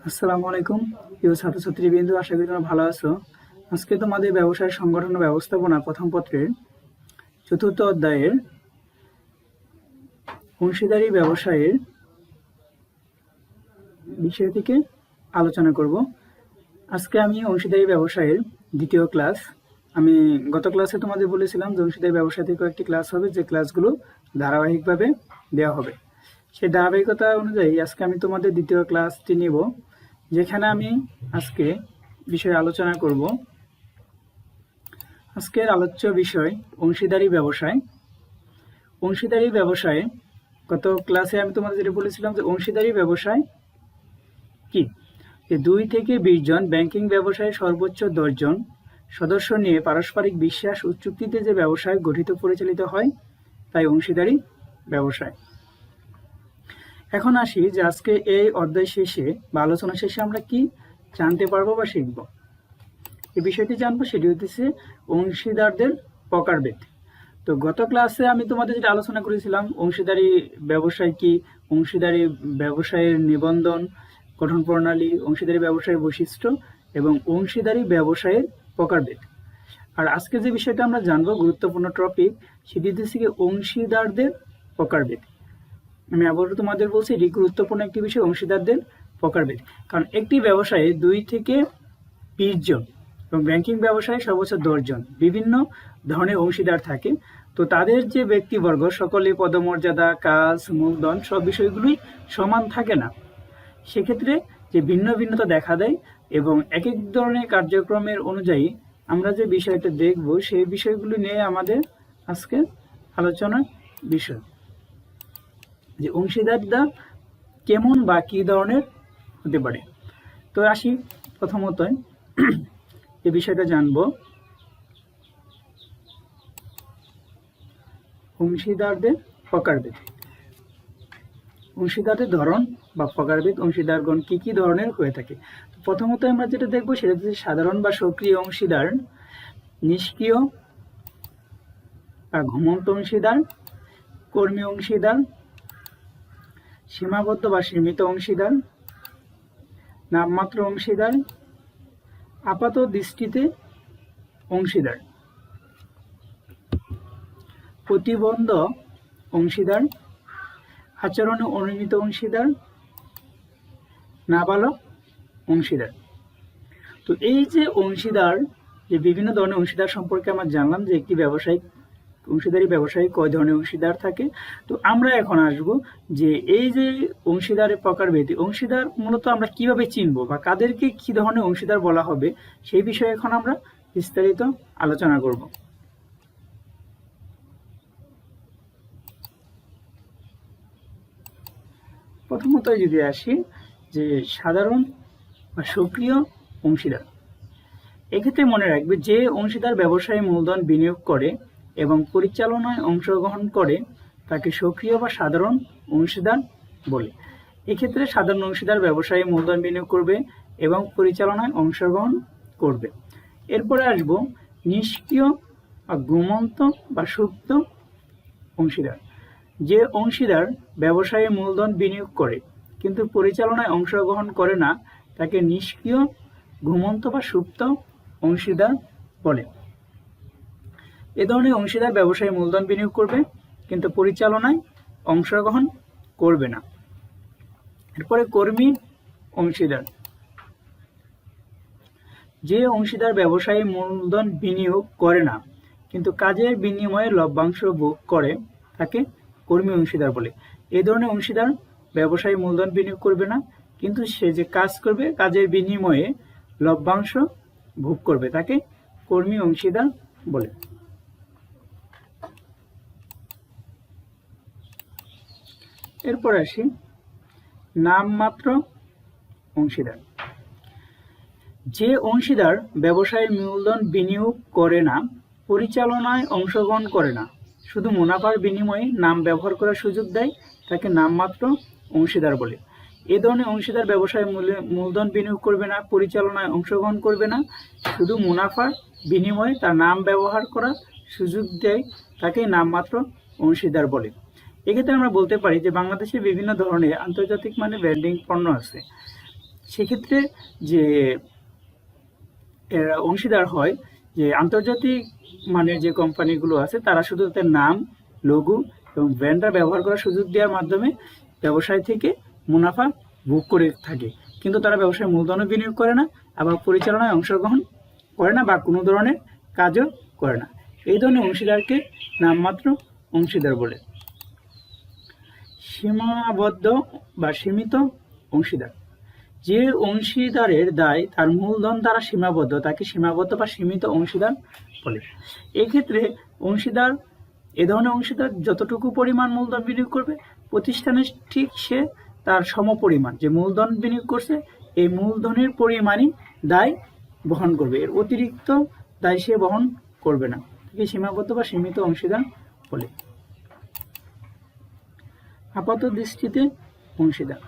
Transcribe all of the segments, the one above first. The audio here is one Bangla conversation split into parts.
আসসালামু আলাইকুম প্রিয় ছাত্রছাত্রীবৃন্দ, আশা করি তোমরা ভালো আছো। আজকে তোমাদের ব্যবসায় সংগঠন ও ব্যবস্থাপনা প্রথম পত্রের চতুর্থ অধ্যায়ের অংশীদারি ব্যবসায়ের বিষয় থেকে আলোচনা করব। আজকে আমি অংশীদারি ব্যবসায়ের দ্বিতীয় ক্লাস। আমি গত ক্লাসে তোমাদের বলেছিলাম যে অংশীদারি ব্যবসা থেকে কয়েকটি ক্লাস হবে, যে ক্লাসগুলো ধারাবাহিকভাবে দেওয়া হবে। সেই ধারাবাহিকতা অনুযায়ী আজকে আমি তোমাদের দ্বিতীয় ক্লাসটি নিব, যেখানে আমি আজকে বিষয়ে আলোচনা করব। আজকের আলোচ্য বিষয় অংশীদারি ব্যবসায়। অংশীদারি ব্যবসায় গত ক্লাসে আমি তোমাদের যেটা বলেছিলাম যে অংশীদারি ব্যবসায় কি, যে 2 থেকে 20 জন ব্যাংকিং ব্যবসায় সর্বোচ্চ 10 জন সদস্য নিয়ে পারস্পরিক বিশ্বাস ও চুক্তিতে যে ব্যবসায় গঠিত পরিচালিত হয় তাই অংশীদারি ব্যবসায়। এখন আসি যে আজকে এই অধ্যায় শেষে বা আলোচনা শেষে আমরা কি জানতে পারবো বা শিখব। এই বিষয়টি জানবো, সেটি হচ্ছে অংশীদারদের প্রকারভেদ। তো গত ক্লাসে আমি তোমাদের যেটা আলোচনা করেছিলাম অংশীদারি ব্যবসায় কি, অংশীদারি ব্যবসায়ের নিবন্ধন, গঠন প্রণালী, অংশীদারি ব্যবসায়ের বৈশিষ্ট্য এবং অংশীদারি ব্যবসায়ের প্রকারভেদ। আর আজকে যে বিষয়টা আমরা জানবো, গুরুত্বপূর্ণ টপিক, সেটি হচ্ছে কি অংশীদারদের প্রকারভেদ। আমি আবারও তোমাদের বলছি, এটি গুরুত্বপূর্ণ একটি বিষয়, অংশীদারদের প্রকারভেদ। কারণ একটি ব্যবসায়ে 2 থেকে 20 জন এবং ব্যাংকিং ব্যবসায় সর্বোচ্চ 10 জন বিভিন্ন ধরনের অংশীদার থাকে। তো তাদের যে ব্যক্তিবর্গ সকলে পদমর্যাদা, কাজ, মূলধন সব বিষয়গুলোই সমান থাকে না। সেক্ষেত্রে যে ভিন্ন ভিন্নতা দেখা দেয় এবং এক এক ধরনের কার্যক্রমের অনুযায়ী আমরা যে বিষয়টা দেখব, সেই বিষয়গুলো নিয়ে আমাদের আজকে আলোচনার বিষয়, যে অংশীদাররা কেমন বা কী ধরনের হতে পারে। তো আসি প্রথমত এই বিষয়টা জানব, অংশীদারদের প্রকারভেদ। অংশীদারদের ধরন বা প্রকারভেদ, অংশীদারগণ কি কি ধরনের হয়ে থাকে। প্রথমত আমরা যেটা দেখব সেটা হচ্ছে সাধারণ বা সক্রিয় অংশীদার, নিষ্ক্রিয় বা ঘুমন্ত অংশীদার, কর্মী অংশীদার, সীমাবদ্ধ বা সীমিত অংশীদার, নামমাত্র অংশীদার, আপাত দৃষ্টিতে অংশীদার, প্রতিবন্ধ অংশীদার, আচরণে অনিয়মিত অংশীদার, নাবালক অংশীদার। তো এই যে অংশীদার, যে বিভিন্ন ধরনের অংশীদার সম্পর্কে আমরা জানলাম যে একটি ব্যবসায়িক অংশীদারি ব্যবসায়িক কয় ধরনের অংশীদার থাকে। তো আমরা এখন আসব যে এই যে অংশীদারের প্রকারভেদ, অংশীদার মূলত আমরা কিভাবে চিনব বা কাদেরকে কি ধরনের অংশীদার বলা হবে, সেই বিষয়ে এখন আমরা বিস্তারিত আলোচনা করব। প্রথমত যদি আসি যে সাধারণ বা সক্রিয় অংশীদার, এক্ষেত্রে মনে রাখবে যে অংশীদার ব্যবসায় মূলধন বিনিয়োগ করে এবং পরিচালনায় অংশগ্রহণ করে তাকে সক্রিয় বা সাধারণ অংশীদার বলে। এক্ষেত্রে সাধারণ অংশীদার ব্যবসায় মূলধন বিনিয়োগ করবে এবং পরিচালনায় অংশগ্রহণ করবে। এরপরে আসব নিষ্ক্রিয় বা ঘুমন্ত বা সুপ্ত অংশীদার। যে অংশীদার ব্যবসায়ে মূলধন বিনিয়োগ করে কিন্তু পরিচালনায় অংশগ্রহণ করে না তাকে নিষ্ক্রিয়, ঘুমন্ত বা সুপ্ত অংশীদার বলে। এ ধরনের অংশীদার ব্যবসায়ে মূলধন বিনিয়োগ করবে কিন্তু পরিচালনায় অংশগ্রহণ করবে না। এরপরে কর্মী অংশীদার। যে অংশীদার ব্যবসায়ে মূলধন বিনিয়োগ করে না কিন্তু কাজের বিনিময়ে লভ্যাংশ ভোগ করে তাকে কর্মী অংশীদার বলে। এই ধরনের অংশীদার ব্যবসায়ে মূলধন বিনিয়োগ করবে না কিন্তু সে যে কাজ করবে কাজের বিনিময়ে লভ্যাংশ ভোগ করবে তাকে কর্মী অংশীদার বলে। এরপর আসি নামমাত্র অংশীদার। যে অংশীদার ব্যবসায়ে মূলধন বিনিয়োগ করে না, পরিচালনায় অংশগ্রহণ করে না, শুধু মুনাফার বিনিময়ে নাম ব্যবহার করার সুযোগ দেয় তাকে নামমাত্র অংশীদার বলে। এ ধরনের অংশীদার ব্যবসায়ে মূলধন বিনিয়োগ করবে না, পরিচালনায় অংশগ্রহণ করবে না, শুধু মুনাফার বিনিময়ে তার নাম ব্যবহার করার সুযোগ দেয় তাকে নামমাত্র অংশীদার বলে। এক্ষেত্রে আমরা বলতে পারি যে বাংলাদেশে বিভিন্ন ধরনের আন্তর্জাতিক মানের ব্র্যান্ডিং পণ্য আছে। সেক্ষেত্রে যে এরা অংশীদার হয়, যে আন্তর্জাতিক মানের যে কোম্পানিগুলো আছে তারা শুধু তাদের নাম, লোগো এবং ব্র্যান্ডার ব্যবহার করার সুযোগ দেওয়ার মাধ্যমে ব্যবসায় থেকে মুনাফা ভোগ করে থাকে, কিন্তু তারা ব্যবসায় মূলধনও বিনিয়োগ করে না, আবার পরিচালনায় অংশগ্রহণ করে না বা কোনো ধরনের কাজও করে না। এই ধরনের অংশীদারকে নামমাত্র অংশীদার বলে। সীমাবদ্ধ বা সীমিত অংশীদার, যে অংশীদারের দায় তার মূলধন দ্বারা সীমাবদ্ধ তাকে সীমাবদ্ধ বা সীমিত অংশীদার বলে। এক্ষেত্রে অংশীদার, এ ধরনের অংশীদার যতটুকু পরিমাণ মূলধন বিনিয়োগ করবে, প্রতিষ্ঠানের ঠিক সে তার সমপরিমাণ যে মূলধন বিনিয়োগ করছে এই মূলধনের পরিমাণই দায় বহন করবে, এর অতিরিক্ত দায় সে বহন করবে না, তাকে সীমাবদ্ধ বা সীমিত অংশীদার বলে। আপাত দৃষ্টিতে অংশীদার,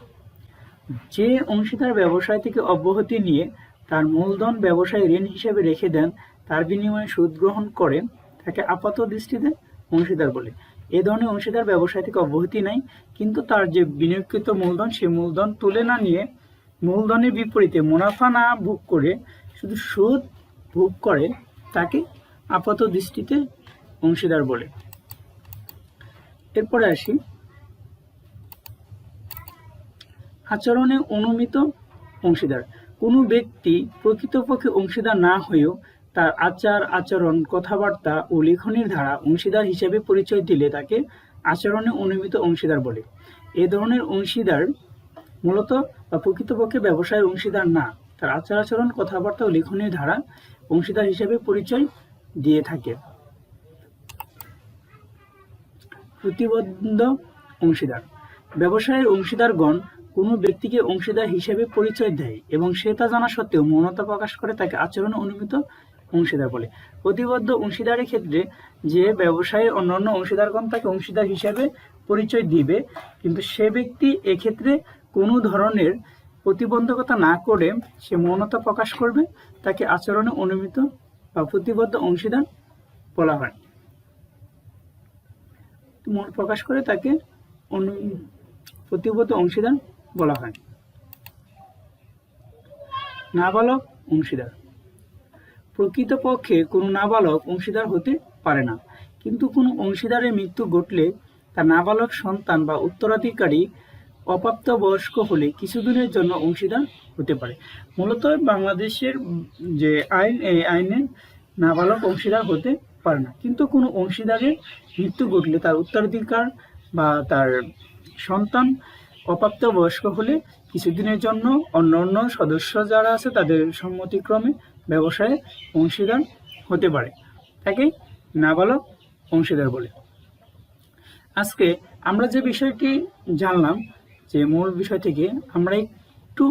যে অংশীদার ব্যবসায় থেকে অব্যাহতি নিয়ে তার মূলধন ব্যবসায় ঋণ হিসেবে রেখে দেন, তার বিনিময়ে সুদ গ্রহণ করে, তাকে আপাত দৃষ্টিতে অংশীদার বলে। এ ধরনের অংশীদার ব্যবসায় থেকে অব্যাহতি নেয়, কিন্তু তার যে বিনিয়োগকৃত মূলধন সে মূলধন তুলে না নিয়ে মূলধনের বিপরীতে মুনাফা না ভোগ করে শুধু সুদ ভোগ করে, তাকে আপাত দৃষ্টিতে অংশীদার বলে। এরপরে আসি আচরণে অনুমিত অংশীদার। কোনো ব্যক্তি প্রকৃতপক্ষে অংশীদার না হয়েও তার আচার আচরণ, কথাবার্তা ও লেখনীর দ্বারা অংশীদার হিসেবে পরিচয় দিলে তাকে আচরণে অনুমিত অংশীদার বলে। এ ধরনের অংশীদার মূলত বা প্রকৃতপক্ষে ব্যবসায়ের অংশীদার না, তার আচার আচরণ, কথাবার্তা ও লেখনীর দ্বারা অংশীদার হিসেবে পরিচয় দিয়ে থাকে। প্রতিবদ্ধ অংশীদার, ব্যবসায়ের অংশীদারগণ কোনো ব্যক্তিকে অংশীদার হিসেবে পরিচয় দেয় এবং সে তা জানা সত্ত্বেও মৌনতা প্রকাশ করে, তাকে আচরণে অনুমিত অংশীদার বলে। প্রতিবদ্ধ অংশীদারের ক্ষেত্রে যে ব্যবসায়ের অন্যান্য অংশীদারগণ তাকে অংশীদার হিসেবে পরিচয় দিবে, কিন্তু সে ব্যক্তি এক্ষেত্রে কোনো ধরনের প্রতিবন্ধকতা না করে সে মৌনতা প্রকাশ করবে, তাকে আচরণে অনুমিত বা প্রতিবদ্ধ অংশীদার বলা হয়। মন প্রকাশ করে তাকে প্রতিবদ্ধ অংশীদার বলা হয়। নাবালক অংশীদার, প্রকৃতপক্ষে কোনো নাবালক অংশীদার হতে পারে না, কিন্তু কোনো অংশীদারের মৃত্যু ঘটলে তার নাবালক সন্তান বা উত্তরাধিকারী অপ্রাপ্তবয়স্ক হলে কিছুদিনের জন্য অংশীদার হতে পারে। মূলত বাংলাদেশের যে আইন, এই আইনে নাবালক অংশীদার হতে পারে না, কিন্তু কোনো অংশীদারের মৃত্যু ঘটলে তার উত্তরাধিকার বা তার সন্তান অপ্রাপ্তবয়স্ক হলে কিছুদিনের জন্য অন্য সদস্য যারা আছে তাদের সম্মতিক্রমে ব্যবসায়ে অংশীদার হতে পারে, তাকে নাবালক অংশীদার বলে। আজকে আমরা যে বিষয়টি জানলাম, যে মূল বিষয় থেকে আমরা একটু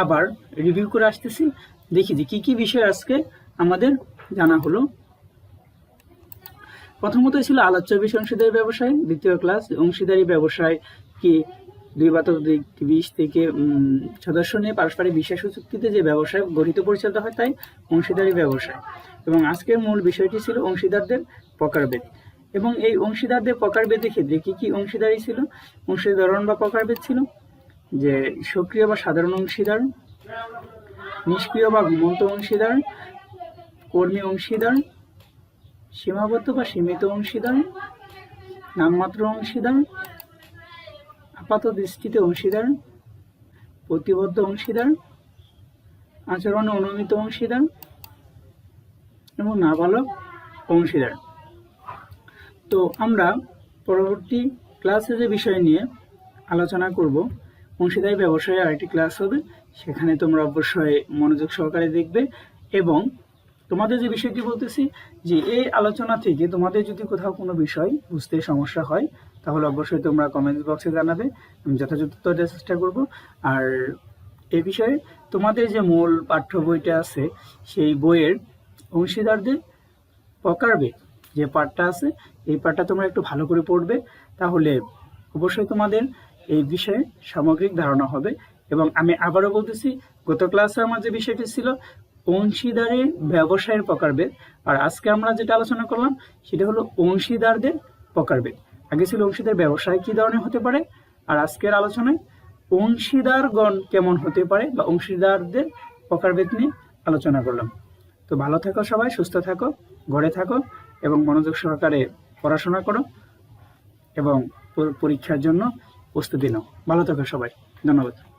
আবার রিভিউ করে আসতেছি, দেখি যে কি বিষয় আজকে আমাদের জানা হলো। প্রথমত ছিল আলোচ্য বিষয় অংশীদারি ব্যবসায়, দ্বিতীয় ক্লাস অংশীদারি ব্যবসায় কি 2 বা ততোধিক 20 থেকে সদস্য নিয়ে পারস্পরিক বিশ্বাস ও চুক্তিতে যে ব্যবসায় গঠিত পরিচালিত হয় তাই অংশীদারি ব্যবসায়। এবং আজকের মূল বিষয়টি ছিল অংশীদারদের প্রকারভেদ, এবং এই অংশীদারদের প্রকারভেদের ক্ষেত্রে কি অংশীদারি ছিল, অংশীদারণ বা প্রকারভেদ ছিল, যে সক্রিয় বা সাধারণ অংশীদার, নিষ্ক্রিয় বা ঘুমন্ত অংশীদার, কর্মী অংশীদার, সীমাবদ্ধ বা সীমিত অংশীদার, নামমাত্র অংশীদার, আপাত দৃষ্টিতে অংশীদার, প্রতিবদ্ধ অংশীদার, আচরণে অনুমিত অংশীদার এবং নাবালক অংশীদার। তো আমরা পরবর্তী ক্লাসে যে বিষয় নিয়ে আলোচনা করব, অংশীদারি ব্যবসায়ে আরেকটি ক্লাস হবে, সেখানে তোমরা অবশ্যই মনোযোগ সহকারে দেখবে। এবং তোমাদের যে বিষয়টি বলতেছি, যে এই আলোচনা থেকে তোমাদের যদি কোথাও কোনো বিষয় বুঝতে সমস্যা হয় তাহলে অবশ্যই তোমরা কমেন্টস বক্সে জানাবে, আমি যথাযথ উত্তর দেওয়ার চেষ্টা করব। আর এই বিষয়ে তোমাদের যে মূল পাঠ্য বইটা আছে সেই বইয়ের অংশীদারদের প্রকারভেদ যে পাঠটা আছে, এই পাঠটা তোমরা একটু ভালো করে পড়বে, তাহলে অবশ্যই তোমাদের এই বিষয়ে সামগ্রিক ধারণা হবে। এবং আমি আবারও বলতেছি, গত ক্লাসে আমার যে বিষয়টি ছিল অংশীদারের ব্যবসায়ের প্রকারভেদ, আর আজকে আমরা যেটা আলোচনা করলাম সেটা হলো অংশীদারদের প্রকারভেদ। আগে ছিল অংশীদার ব্যবসায় কি ধরনের হতে পারে, আর আজকের আলোচনায় অংশীদারগণ কেমন হতে পারে বা অংশীদারদের প্রকারভেদ নিয়ে আলোচনা করলাম। তো ভালো থাকো সবাই, সুস্থ থাকো, ঘরে থাকো এবং মনোযোগ সহকারে পড়াশোনা করো এবং পরীক্ষার জন্য প্রস্তুতি নাও। ভালো থাকো সবাই, ধন্যবাদ।